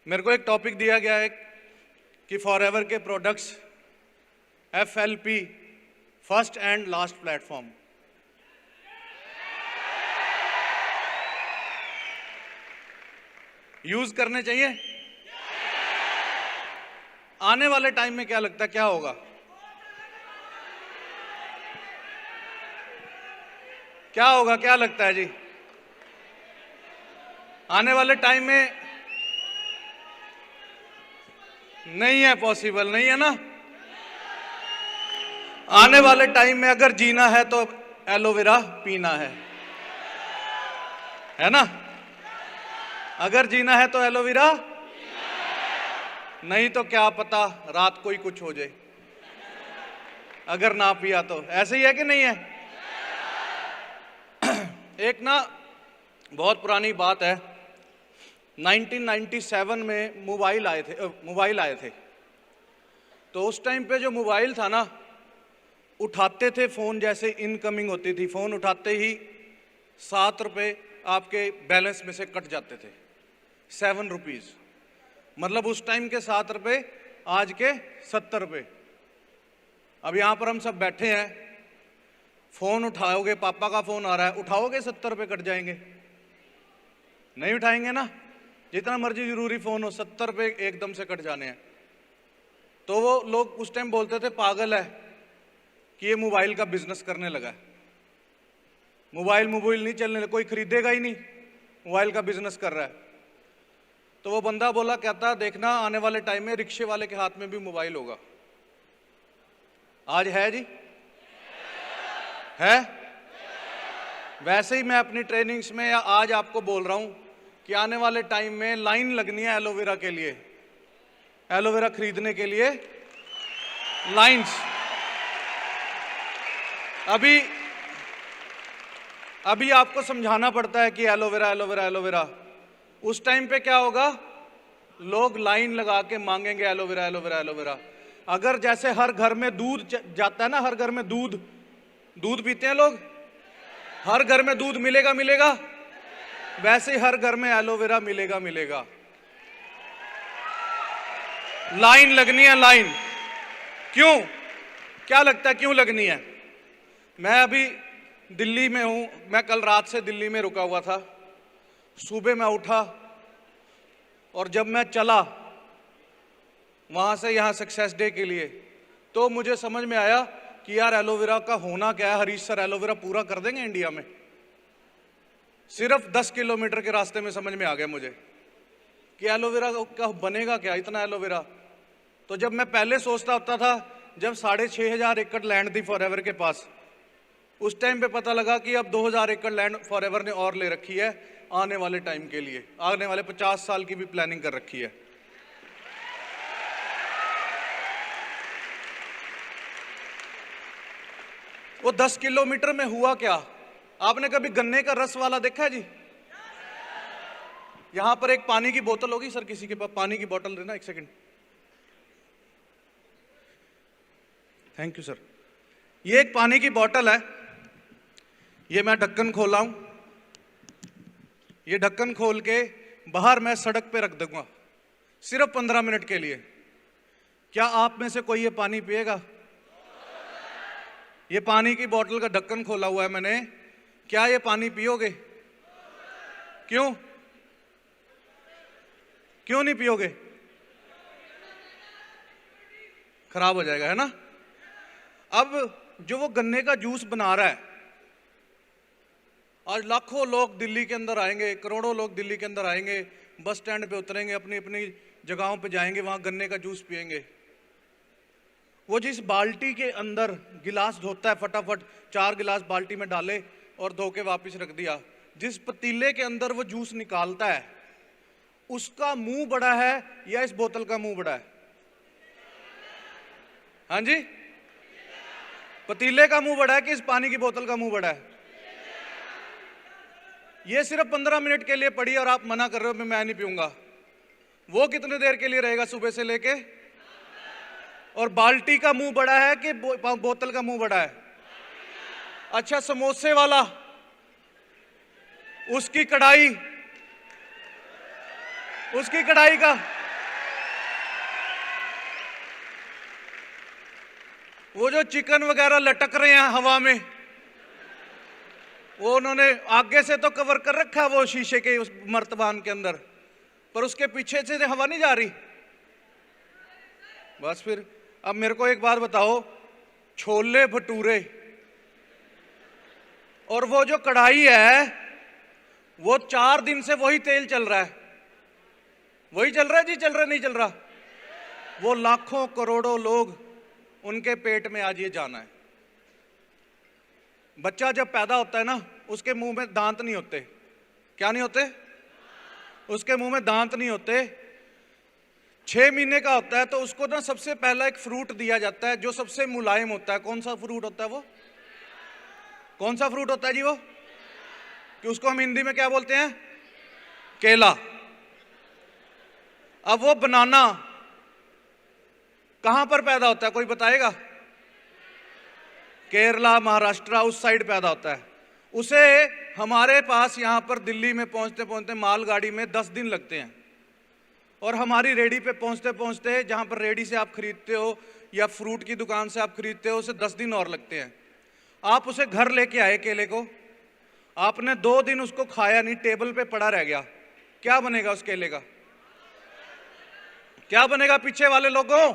मेरे को एक टॉपिक दिया गया है कि फॉरएवर के products FLP, first and last platform. Use करने चाहिए। आने वाले टाइम में क्या लगता है क्या होगा? क्या होगा, क्या लगता है जी? आने वाले टाइम में नहीं है, पॉसिबल नहीं है ना। आने वाले टाइम में अगर जीना है तो एलोवेरा पीना है ना। अगर जीना है तो एलोवेरा, नहीं तो क्या पता रात को ही कुछ हो जाए अगर ना पिया तो। ऐसे ही है कि नहीं है? एक ना बहुत पुरानी बात है, 1997 में मोबाइल आए थे। तो उस टाइम पे जो मोबाइल था ना, उठाते थे फ़ोन, जैसे इनकमिंग होती थी, फ़ोन उठाते ही 7 रुपये आपके बैलेंस में से कट जाते थे। 7 रुपीज़, मतलब उस टाइम के 7 रुपये, आज के 70 रुपये। अब यहाँ पर हम सब बैठे हैं, फ़ोन उठाओगे, पापा का फ़ोन आ रहा है, उठाओगे 70 रुपये कट जाएंगे? नहीं उठाएंगे ना। जितना मर्जी ज़रूरी फ़ोन हो, 70 रुपये एकदम से कट जाने हैं। तो वो लोग उस टाइम बोलते थे पागल है कि ये मोबाइल का बिजनेस करने लगा है। मोबाइल नहीं चलने लगा, कोई खरीदेगा ही नहीं, मोबाइल का बिजनेस कर रहा है। तो वो बंदा बोला, कहता देखना आने वाले टाइम में रिक्शे वाले के हाथ में भी मोबाइल होगा। आज है जी, है। वैसे ही मैं अपनी ट्रेनिंग्स में या आज आपको बोल रहा हूं कि आने वाले टाइम में लाइन लगनी है एलोवेरा के लिए, एलोवेरा खरीदने के लिए लाइंस। अभी आपको समझाना पड़ता है कि एलोवेरा एलोवेरा एलोवेरा। उस टाइम पे क्या होगा? लोग लाइन लगा के मांगेंगे एलोवेरा एलोवेरा एलोवेरा। अगर जैसे हर घर में दूध जाता है ना, हर घर में दूध पीते हैं लोग, हर घर में दूध मिलेगा, वैसे ही हर घर में एलोवेरा मिलेगा। लाइन लगनी है, लाइन। क्यों? क्या लगता है क्यों लगनी है? मैं अभी दिल्ली में हूं, मैं कल रात से दिल्ली में रुका हुआ था। सुबह मैं उठा और जब मैं चला वहां से यहाँ सक्सेस डे के लिए, तो मुझे समझ में आया कि यार एलोवेरा का होना क्या है। हरीश सर एलोवेरा पूरा कर देंगे इंडिया में। सिर्फ 10 किलोमीटर के रास्ते में समझ में आ गया मुझे कि एलोवेरा का बनेगा क्या, इतना एलोवेरा। तो जब मैं पहले सोचता होता था, जब 6,500 एकड़ लैंड थी फॉरएवर के पास, उस टाइम पे पता लगा कि अब 2,000 एकड़ लैंड फॉरएवर ने और ले रखी है आने वाले टाइम के लिए। आने वाले 50 साल की भी प्लानिंग कर रखी है। वो 10 किलोमीटर में हुआ क्या? आपने कभी गन्ने का रस वाला देखा है जी? यहां पर एक पानी की बोतल होगी सर, किसी के पास पानी की बोतल देना, 1 सेकंड। Thank you sir. ये एक पानी की बोतल है, ये मैं ढक्कन खोला हूं। ये ढक्कन खोल के बाहर मैं सड़क पे रख दूंगा सिर्फ 15 मिनट के लिए। क्या आप में से कोई ये पानी पिएगा? ये पानी की बोतल का ढक्कन खोला हुआ है मैंने, क्या ये पानी पियोगे? क्यों नहीं पियोगे? खराब हो जाएगा, है ना। अब जो वो गन्ने का जूस बना रहा है, आज लाखों लोग दिल्ली के अंदर आएंगे, करोड़ों लोग दिल्ली के अंदर आएंगे, बस स्टैंड पे उतरेंगे, अपनी अपनी जगहों पे जाएंगे, वहां गन्ने का जूस पिएंगे। वो जिस बाल्टी के अंदर गिलास धोता है, फटाफट 4 गिलास बाल्टी में डाले और धो के वापिस रख दिया। जिस पतीले के अंदर वो जूस निकालता है, उसका मुंह बड़ा है या इस बोतल का मुंह बड़ा है? हाँ जी, पतीले का मुंह बड़ा है कि इस पानी की बोतल का मुंह बड़ा है? ये सिर्फ 15 मिनट के लिए पड़ी और आप मना कर रहे हो मैं नहीं पीऊंगा। वो कितने देर के लिए रहेगा? सुबह से लेके और बाल्टी का मुंह बड़ा है कि बोतल का मुंह बड़ा है? अच्छा, समोसे वाला, उसकी कढ़ाई का वो जो चिकन वगैरह लटक रहे हैं हवा में, वो उन्होंने आगे से तो कवर कर रखा है वो शीशे के उस मर्तबान के अंदर, पर उसके पीछे से हवा नहीं जा रही। बस फिर अब मेरे को एक बात बताओ, छोले भटूरे और वो जो कढ़ाई है, वो 4 दिन से वही तेल चल रहा है। वही चल रहा है जी, चल रहा नहीं चल रहा? वो लाखों करोड़ों लोग, उनके पेट में आज ये जाना है। बच्चा जब पैदा होता है ना, उसके मुंह में दांत नहीं होते। क्या नहीं होते? उसके मुंह में दांत नहीं होते। 6 महीने का होता है तो उसको ना सबसे पहला एक फ्रूट दिया जाता है जो सबसे मुलायम होता है। कौन सा फ्रूट होता है वो? कौन सा फ्रूट होता है जी वो? कि उसको हम हिंदी में क्या बोलते हैं? केला। अब वो बनाना कहां पर पैदा होता है, कोई बताएगा? केरला, महाराष्ट्र, उस साइड पैदा होता है। उसे हमारे पास यहां पर दिल्ली में पहुंचते पहुंचते मालगाड़ी में 10 दिन लगते हैं, और हमारी रेडी पे पहुंचते पहुंचते, जहां पर रेडी से आप खरीदते हो या फ्रूट की दुकान से आप खरीदते हो, उसे 10 दिन और लगते हैं। आप उसे घर लेके आए केले को, आपने 2 दिन उसको खाया नहीं, टेबल पे पड़ा रह गया, क्या बनेगा उस केले का? क्या बनेगा पीछे वाले लोगों?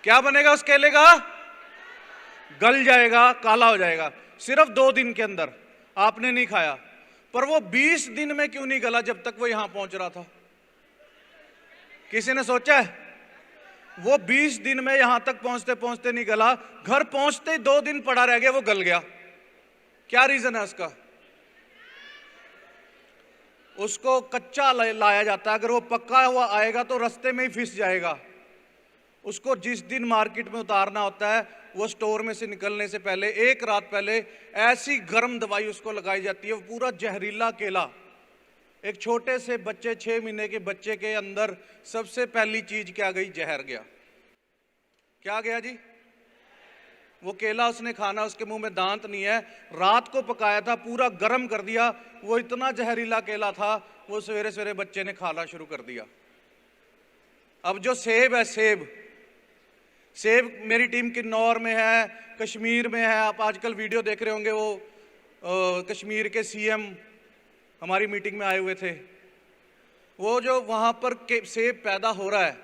क्या बनेगा उस केले का? गल जाएगा, काला हो जाएगा। सिर्फ 2 दिन के अंदर आपने नहीं खाया, पर वो 20 दिन में क्यों नहीं गला जब तक वो यहां पहुंच रहा था? किसी ने सोचा है? वो 20 दिन में यहां तक पहुंचते पहुंचते नहीं गला, घर पहुंचते ही 2 दिन पड़ा रह गया, वो गल गया। क्या रीजन है उसका? उसको कच्चा लाया जाता है, अगर वो पक्का हुआ आएगा तो रास्ते में ही फिस जाएगा। उसको जिस दिन मार्केट में उतारना होता है, वो स्टोर में से निकलने से पहले 1 रात पहले ऐसी गर्म दवाई उसको लगाई जाती है। वो पूरा जहरीला केला, एक छोटे से बच्चे, 6 महीने के बच्चे के अंदर सबसे पहली चीज क्या गई? जहर गया। क्या गया जी? वो केला उसने खाना, उसके मुंह में दांत नहीं है, रात को पकाया था, पूरा गर्म कर दिया, वो इतना जहरीला केला था, वो सवेरे सवेरे बच्चे ने खाना शुरू कर दिया। अब जो सेब है, सेब मेरी टीम किन्नौर में है, कश्मीर में है। आप आजकल वीडियो देख रहे होंगे, वो कश्मीर के सीएम हमारी मीटिंग में आए हुए थे। वो जो वहां पर सेब पैदा हो रहा है,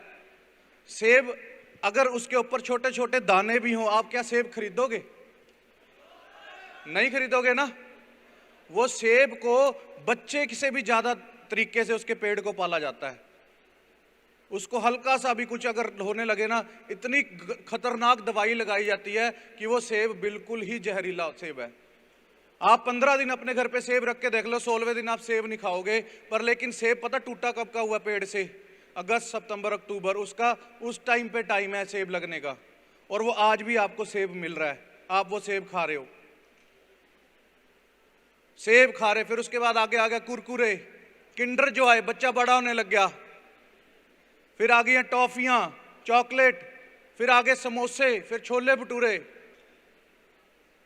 सेब अगर उसके ऊपर छोटे छोटे दाने भी हों, आप क्या सेब खरीदोगे? नहीं खरीदोगे ना। वो सेब को बच्चे से भी ज्यादा तरीके से उसके पेड़ को पाला जाता है। उसको हल्का सा भी कुछ अगर होने लगे ना, इतनी खतरनाक दवाई लगाई जाती है कि वो सेब बिल्कुल ही जहरीला सेब है। आप 15 दिन अपने घर पे सेब रख के देख लो, 16वें दिन आप सेब नहीं खाओगे। पर लेकिन सेब पता टूटा कब का हुआ पेड़ से? अगस्त, सितंबर, अक्टूबर, उसका उस टाइम पे टाइम है सेब लगने का, और वो आज भी आपको सेब मिल रहा है, आप वो सेब खा रहे हो, सेब खा रहे। फिर उसके बाद आगे आ गया कुरकुरे, किंडर जो आए, बच्चा बड़ा होने लग गया। फिर आ गई टॉफियां, चॉकलेट, फिर आगे समोसे, फिर छोले भटूरे।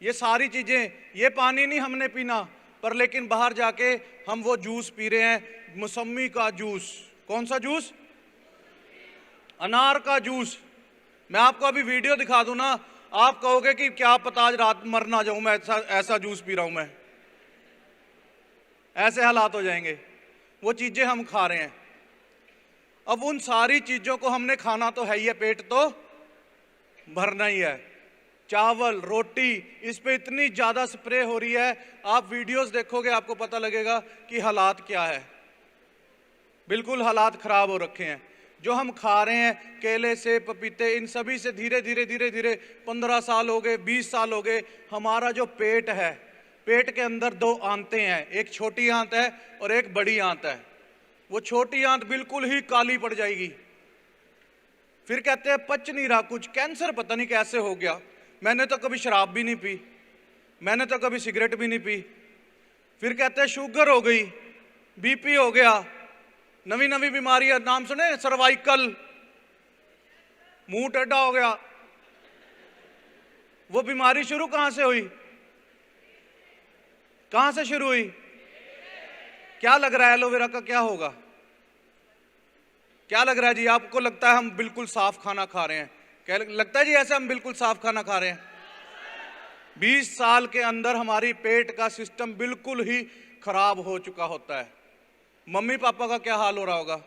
ये सारी चीजें, ये पानी नहीं हमने पीना, पर लेकिन बाहर जाके हम वो जूस पी रहे हैं, मौसमी का जूस। कौन सा जूस? अनार का जूस। मैं आपको अभी वीडियो दिखा दूं ना, आप कहोगे कि क्या पता आज रात मर ना जाऊं मैं, ऐसा जूस पी रहा हूं मैं। ऐसे हालात हो जाएंगे। वो चीजें हम खा रहे हैं। अब उन सारी चीजों को हमने खाना तो है ही है, पेट तो भरना ही है। चावल, रोटी, इस पे इतनी ज्यादा स्प्रे हो रही है, आप वीडियोस देखोगे आपको पता लगेगा कि हालात क्या है। बिल्कुल हालात खराब हो रखे हैं। जो हम खा रहे हैं, केले से पपीते, इन सभी से धीरे धीरे धीरे धीरे 15 साल हो गए, 20 साल हो गए, हमारा जो पेट है, पेट के अंदर 2 आंतें हैं, एक छोटी आंत है और एक बड़ी आंत है। वो छोटी आंत बिल्कुल ही काली पड़ जाएगी। फिर कहते हैं पच नहीं रहा कुछ, कैंसर पता नहीं कैसे हो गया। मैंने तो कभी शराब भी नहीं पी, मैंने तो कभी सिगरेट भी नहीं पी। फिर कहते हैं शुगर हो गई, बीपी हो गया, नवी नवी बीमारियां, नाम सुने? सर्वाइकल, मुंह टेढ़ा हो गया। वो बीमारी शुरू कहां से हुई? कहां से शुरू हुई? क्या लग रहा है एलोवेरा का क्या होगा? क्या लग रहा है जी? आपको लगता है हम बिल्कुल साफ खाना खा रहे हैं? क्या लगता है जी ऐसे हम बिल्कुल साफ खाना खा रहे हैं? 20 साल के अंदर हमारी पेट का सिस्टम बिल्कुल ही खराब हो चुका होता है। मम्मी पापा का क्या हाल हो रहा होगा?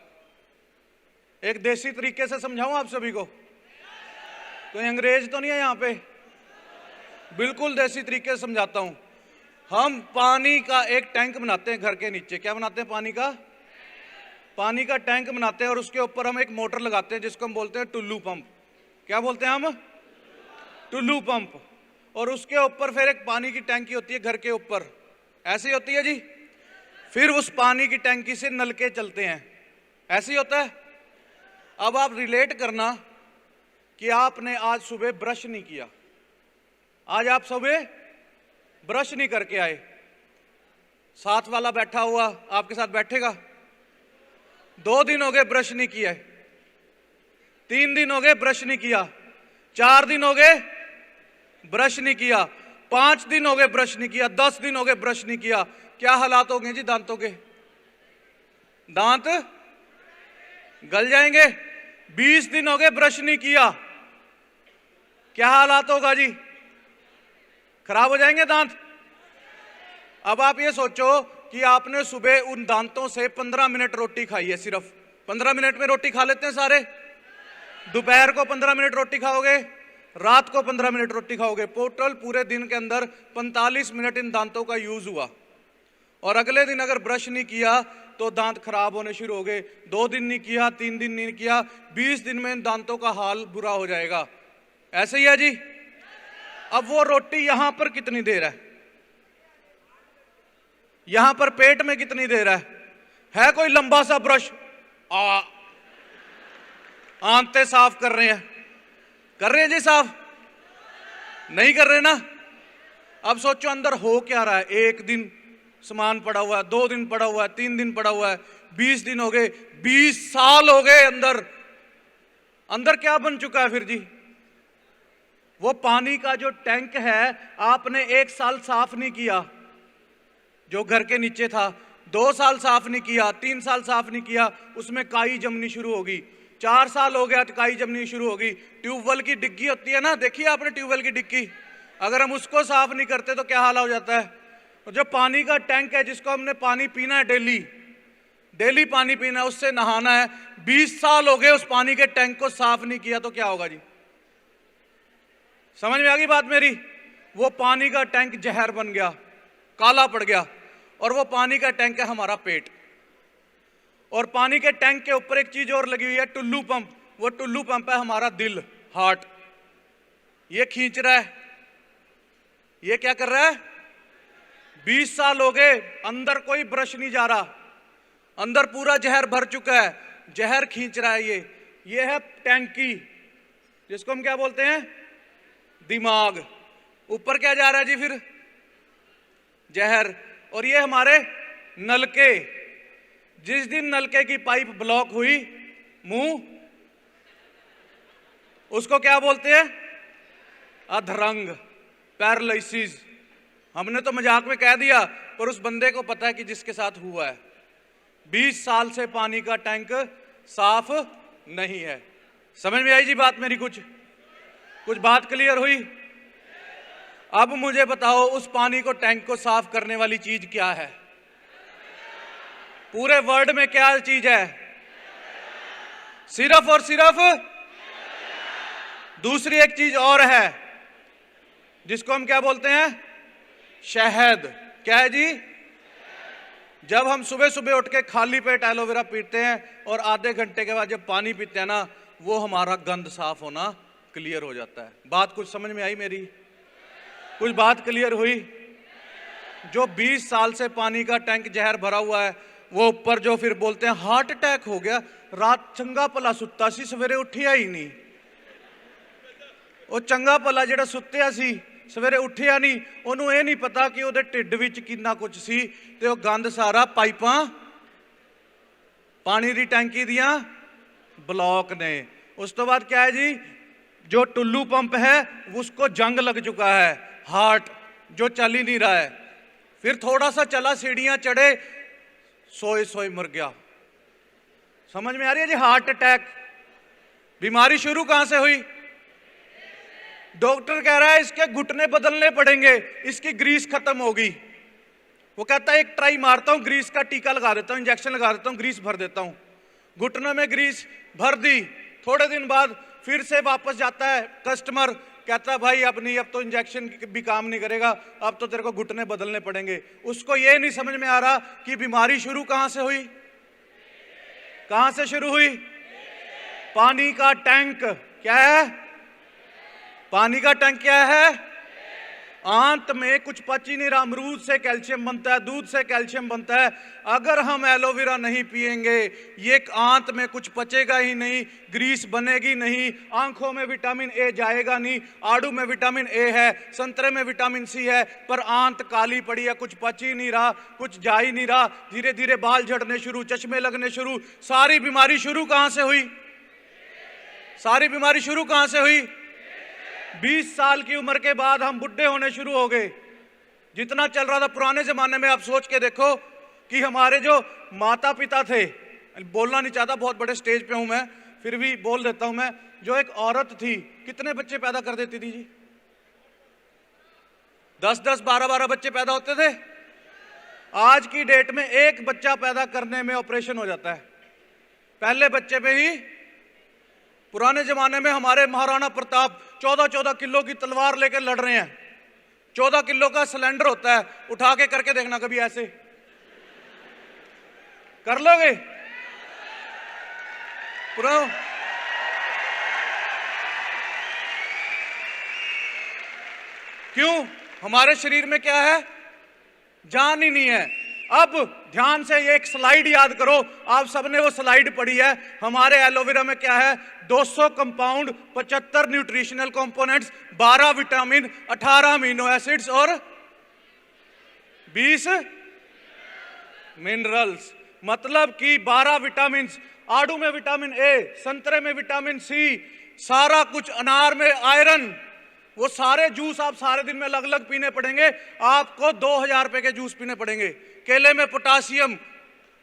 एक देसी तरीके से समझाऊं आप सभी को? कोई अंग्रेज तो नहीं है यहां पे? बिल्कुल देसी तरीके से समझाता हूं। हम पानी का एक टैंक बनाते हैं घर के नीचे। क्या बनाते हैं? पानी का टैंक बनाते हैं और उसके ऊपर हम एक मोटर लगाते हैं जिसको हम बोलते हैं टुल्लू पंप। क्या बोलते हैं हम? टुल्लू पंप। और उसके ऊपर फिर एक पानी की टैंकी होती है घर के ऊपर, ऐसी होती है जी। फिर उस पानी की टैंकी से नलके चलते हैं, ऐसे ही होता है। अब आप रिलेट करना कि आपने आज सुबह ब्रश नहीं किया, आज आप सुबह ब्रश नहीं करके आए, साथ वाला बैठा हुआ आपके साथ बैठेगा? 2 दिन हो गए ब्रश नहीं किया, 3 दिन हो गए ब्रश नहीं किया, 4 दिन हो गए ब्रश नहीं किया, 5 दिन हो गए ब्रश नहीं किया, 10 दिन हो गए ब्रश नहीं किया। क्या हालात हो गए जी दांतों के? दांत गल जाएंगे। 20 दिन हो गए ब्रश नहीं किया, क्या हालात होगा जी? खराब हो जाएंगे दांत। अब आप ये सोचो कि आपने सुबह उन दांतों से 15 मिनट रोटी खाई है, सिर्फ 15 मिनट में रोटी खा लेते हैं सारे। दोपहर को 15 मिनट रोटी खाओगे, रात को 15 मिनट रोटी खाओगे, टोटल पूरे दिन के अंदर 45 मिनट इन दांतों का यूज हुआ। और अगले दिन अगर ब्रश नहीं किया तो दांत खराब होने शुरू हो गए। 2 दिन नहीं किया, 3 दिन नहीं किया, 20 दिन में इन दांतों का हाल बुरा हो जाएगा। ऐसे ही है जी। अब वो रोटी यहां पर कितनी देर है? यहां पर पेट में कितनी देर है कोई लंबा सा ब्रश? आंतें साफ कर रहे हैं जी साफ? नहीं कर रहे ना। अब सोचो अंदर हो क्या रहा है। 1 दिन सामान पड़ा हुआ है, 2 दिन पड़ा हुआ है, 3 दिन पड़ा हुआ है, 20 दिन हो गए, 20 साल हो गए। अंदर क्या बन चुका है फिर जी? वो पानी का जो टैंक है आपने 1 साल साफ नहीं किया, जो घर के नीचे था, 2 साल साफ नहीं किया, 3 साल साफ नहीं किया, उसमें काई जमनी शुरू होगी। 4 साल हो गया तो काई जमनी शुरू होगी। ट्यूबवेल की डिग्गी होती है ना, देखिए आपने ट्यूबवेल की डिग्गी, अगर हम उसको साफ नहीं करते तो क्या हाल हो जाता है। और जो पानी का टैंक है जिसको हमने पानी पीना है, डेली पानी पीना है, उससे नहाना है, 20 साल हो गए उस पानी के टैंक को साफ नहीं किया तो क्या होगा जी? समझ में आ गई बात मेरी? वो पानी का टैंक जहर बन गया, काला पड़ गया। और वो पानी का टैंक है हमारा पेट। और पानी के टैंक के ऊपर एक चीज और लगी हुई है, टुल्लू पंप। वो टुल्लू पंप है हमारा दिल, हार्ट। ये खींच रहा है, ये क्या कर रहा है? 20 साल हो गए अंदर कोई ब्रश नहीं जा रहा, अंदर पूरा जहर भर चुका है, जहर खींच रहा है। ये है टैंकी, जिसको हम क्या बोलते हैं? दिमाग। ऊपर क्या जा रहा है जी फिर? जहर। और ये हमारे नलके। जिस दिन नलके की पाइप ब्लॉक हुई, मुंह, उसको क्या बोलते हैं? अधरंग, पैरालिसिस। हमने तो मजाक में कह दिया, पर उस बंदे को पता है कि जिसके साथ हुआ है। 20 साल से पानी का टैंक साफ नहीं है। समझ में आई जी बात मेरी? कुछ बात क्लियर हुई? अब मुझे बताओ उस पानी को, टैंक को साफ करने वाली चीज क्या है? पूरे वर्ल्ड में क्या चीज है? सिर्फ और सिर्फ दूसरी एक चीज और है जिसको हम क्या बोलते हैं? शहद। क्या है जी? जब हम सुबह सुबह उठ के खाली पेट एलोवेरा पीते हैं और आधे घंटे के बाद जब पानी पीते हैं ना, वो हमारा गंद साफ होना क्लियर हो जाता है। बात कुछ समझ में आई मेरी? कुछ बात क्लियर हुई? जो 20 साल से पानी का टैंक जहर भरा हुआ है, वो ऊपर जो फिर बोलते हैं हार्ट अटैक हो गया, रात चंगा भला सुत्ता सी, सवेरे उठिया ही नहीं। वो चंगा भला ਜਿਹੜਾ ਸੁੱਤਿਆ ਸੀ ਸਵੇਰੇ ਉੱਠਿਆ ਨਹੀਂ, ਉਹਨੂੰ ਇਹ ਨਹੀਂ ਪਤਾ ਕਿ ਉਹਦੇ ਢਿੱਡ ਵਿੱਚ ਕਿੰਨਾ ਕੁਝ ਸੀ, ਤੇ ਉਹ ਗੰਦ ਸਾਰਾ ਪਾਈਪਾਂ ਪਾਣੀ ਦੀ ਟੈਂਕੀ ਦੀਆਂ ਬਲੌਕ ਨੇ। उस तो बाद क्या है जी, जो टुल्लू पंप है उसको जंग लग चुका है, हार्ट जो चल ही नहीं रहा है। फिर थोड़ा सा चला, सीढ़ियां चढ़े, सोए सोए मर गया। समझ में आ रही है जी? Heart attack. बीमारी शुरू कहां से हुई? डॉक्टर कह रहा है इसके घुटने बदलने पड़ेंगे, इसकी ग्रीस खत्म होगी। वो कहता है एक ट्राई मारता हूं, ग्रीस का टीका लगा देता हूं, इंजेक्शन लगा देता हूं, ग्रीस भर देता हूं। घुटनों में ग्रीस भर दी, थोड़े दिन बाद फिर से वापस जाता है कस्टमर, कहता है भाई अब नहीं, अब तो इंजेक्शन भी काम नहीं करेगा, अब तो तेरे को घुटने बदलने पड़ेंगे। उसको ये नहीं समझ में आ रहा कि बीमारी शुरू कहां से हुई, कहां से शुरू हुई? पानी का टैंक। क्या है? पानी का टैंक क्या है? आंत में कुछ पच ही नहीं रहा। अमरूद से कैल्शियम बनता है, दूध से कैल्शियम बनता है। अगर हम एलोवेरा नहीं पिएंगे, ये आंत में कुछ पचेगा ही नहीं, ग्रीस बनेगी नहीं, आंखों में विटामिन ए जाएगा नहीं। आड़ू में विटामिन ए है, संतरे में विटामिन सी है, पर आंत काली पड़ी है, कुछ पच ही नहीं रहा, कुछ जा ही नहीं रहा। धीरे धीरे बाल झड़ने शुरू, चश्मे लगने शुरू। सारी बीमारी शुरू कहां से हुई? सारी बीमारी शुरू कहां से हुई? 20 साल की उम्र के बाद हम बुढ़े होने शुरू हो गए। जितना चल रहा था पुराने जमाने में, आप सोच के देखो कि हमारे जो माता पिता थे, बोलना नहीं चाहता, बहुत बड़े स्टेज पे हूं मैं, फिर भी बोल देता हूं मैं, जो एक औरत थी कितने बच्चे पैदा कर देती थी जी? 10-10, 12-12 बच्चे पैदा होते थे। आज की डेट में एक बच्चा पैदा करने में ऑपरेशन हो जाता है, पहले बच्चे पे ही। पुराने जमाने में हमारे महाराणा प्रताप 14-14 किलो की तलवार लेकर लड़ रहे हैं। 14 किलो का सिलेंडर होता है, उठा के करके देखना कभी, ऐसे कर लोगे? पूरा क्यों? हमारे शरीर में क्या है? जान ही नहीं है। अब ध्यान से ये एक स्लाइड याद करो, आप सबने वो स्लाइड पढ़ी है। हमारे एलोवेरा में क्या है? 200 compound, 75 nutritional components, 12 vitamin, 18 amino acids और 20 मिनरल्स। मतलब कि 12 विटामिन, आड़ू में विटामिन ए, संतरे में विटामिन सी, सारा कुछ, अनार में आयरन। वो सारे जूस आप सारे दिन में अलग अलग पीने पड़ेंगे। आपको 2000 रुपए के जूस पीने पड़ेंगे। केले में पोटासियम,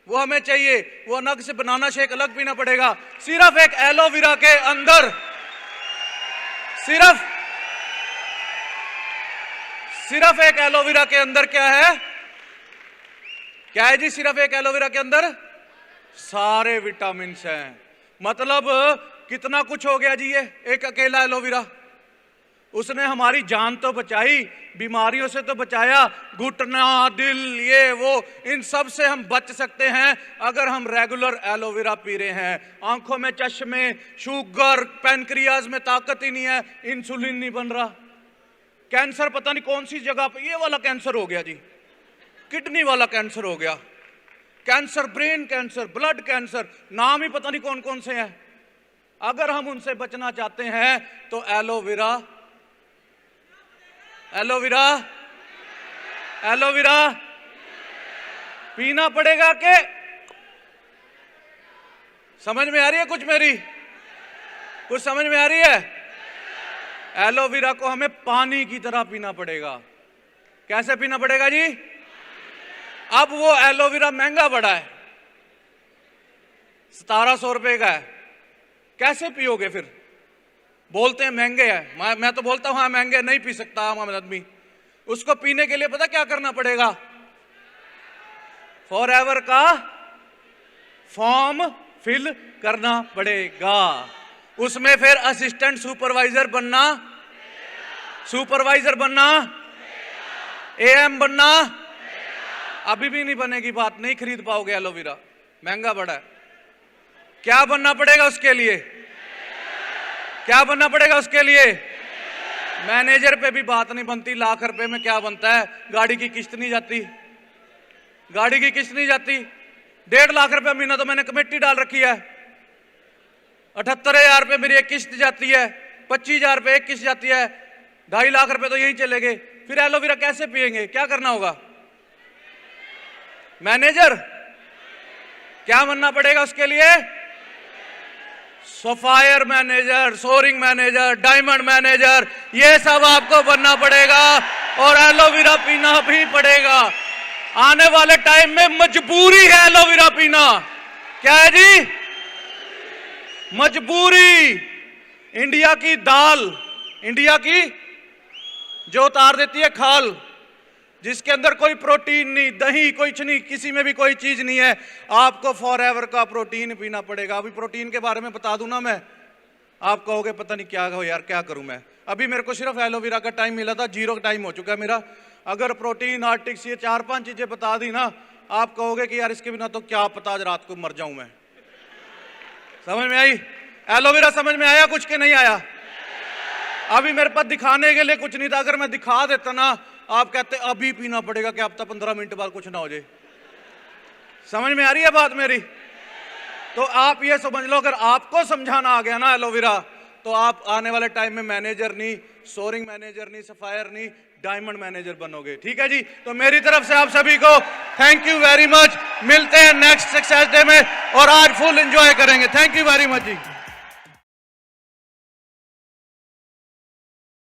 वो हमें चाहिए, वो अलग से बनाना शेक अलग पीना पड़ेगा। सिर्फ एक एलोवेरा के अंदर, सिर्फ एक एलोवेरा के अंदर क्या है? क्या है जी? सिर्फ एक एलोवेरा के अंदर सारे विटामिन हैं। मतलब कितना कुछ हो गया जी ये एक अकेला एलोवेरा। उसने हमारी जान तो बचाई, बीमारियों से तो बचाया, घुटना, दिल, ये वो, इन सब से हम बच सकते हैं अगर हम रेगुलर एलोवेरा पी रहे हैं। आंखों में चश्मे, शुगर, पैनक्रियाज में ताकत ही नहीं है, इंसुलिन नहीं बन रहा। कैंसर पता नहीं कौन सी जगह पे ये वाला कैंसर हो गया जी, किडनी वाला कैंसर हो गया, cancer, brain cancer, blood cancer, नाम ही पता नहीं कौन कौन से हैं। अगर हम उनसे बचना चाहते हैं तो एलोवेरा, एलोवेरा, एलोवेरा पीना पड़ेगा। के समझ में आ रही है कुछ मेरी? कुछ समझ में आ रही है? एलोवेरा को हमें पानी की तरह पीना पड़ेगा। कैसे पीना पड़ेगा जी? अब वो एलोवेरा महंगा पड़ा है, 1700 रुपए का है। कैसे पियोगे फिर? बोलते हैं महंगे है, मैं तो बोलता हूं हाँ महंगे, नहीं पी सकता आम आदमी। उसको पीने के लिए पता क्या करना पड़ेगा? फॉरएवर का फॉर्म फिल करना पड़ेगा। उसमें फिर असिस्टेंट सुपरवाइजर बनना, सुपरवाइजर बनना, एएम बनना। अभी भी नहीं बनेगी बात, नहीं खरीद पाओगे एलोवेरा, महंगा बड़ा है। क्या बनना पड़ेगा उसके लिए? क्या बनना पड़ेगा उसके लिए? मैनेजर पे भी बात नहीं बनती। लाख रुपए में क्या बनता है? गाड़ी की किस्त नहीं जाती, गाड़ी की किस्त नहीं जाती। 1.5 लाख रुपए महीना तो मैंने कमेटी डाल रखी है। 78,000 रुपए मेरी एक किस्त जाती है, 25,000 रुपए एक किस्त जाती है, 2.5 लाख रुपए तो यही चले गए। फिर एलोवेरा कैसे पिएंगे? क्या करना होगा? मैनेजर। क्या बनना पड़ेगा उसके लिए? Sapphire manager, soaring manager, diamond manager, ये सब आपको बनना पड़ेगा और एलोवेरा पीना भी पड़ेगा। आने वाले टाइम में मजबूरी है एलोवेरा पीना। क्या है जी? मजबूरी। इंडिया की दाल, इंडिया की जो उतार देती है खाल, जिसके अंदर कोई प्रोटीन नहीं, दही कुछ नहीं, किसी में भी कोई चीज नहीं है, आपको फॉरएवर का प्रोटीन पीना पड़ेगा। अभी प्रोटीन के बारे में बता दूं ना मैं, आप कहोगे पता नहीं क्या हो यार, क्या करूं मैं। अभी मेरे को सिर्फ एलोवेरा का टाइम मिला था, 0 टाइम हो चुका है मेरा। अगर प्रोटीन, आर्टिक्स, ये 4-5 चीजें बता दी ना, आप कहोगे कि यार इसके बिना तो क्या पता आज रात को मर जाऊं मैं। समझ में आई? एलोवेरा समझ में आया कुछ के नहीं आया? अभी मेरे पास दिखाने के लिए कुछ नहीं था, अगर मैं दिखा देता ना, आप कहते अभी पीना पड़ेगा, क्या पता 15 मिनट बाद कुछ ना हो जाए। समझ में आ रही है बात मेरी? तो आप ये समझ लो, अगर आपको समझाना आ गया ना एलोवेरा, तो आप आने वाले टाइम में मैनेजर नहीं, सोरिंग मैनेजर नहीं, सफायर नहीं, डायमंड मैनेजर बनोगे। ठीक है जी? तो मेरी तरफ से आप सभी को थैंक यू वेरी मच। मिलते हैं नेक्स्ट सक्सेस डे में और आज फुल एंजॉय करेंगे। Thank you very much ji.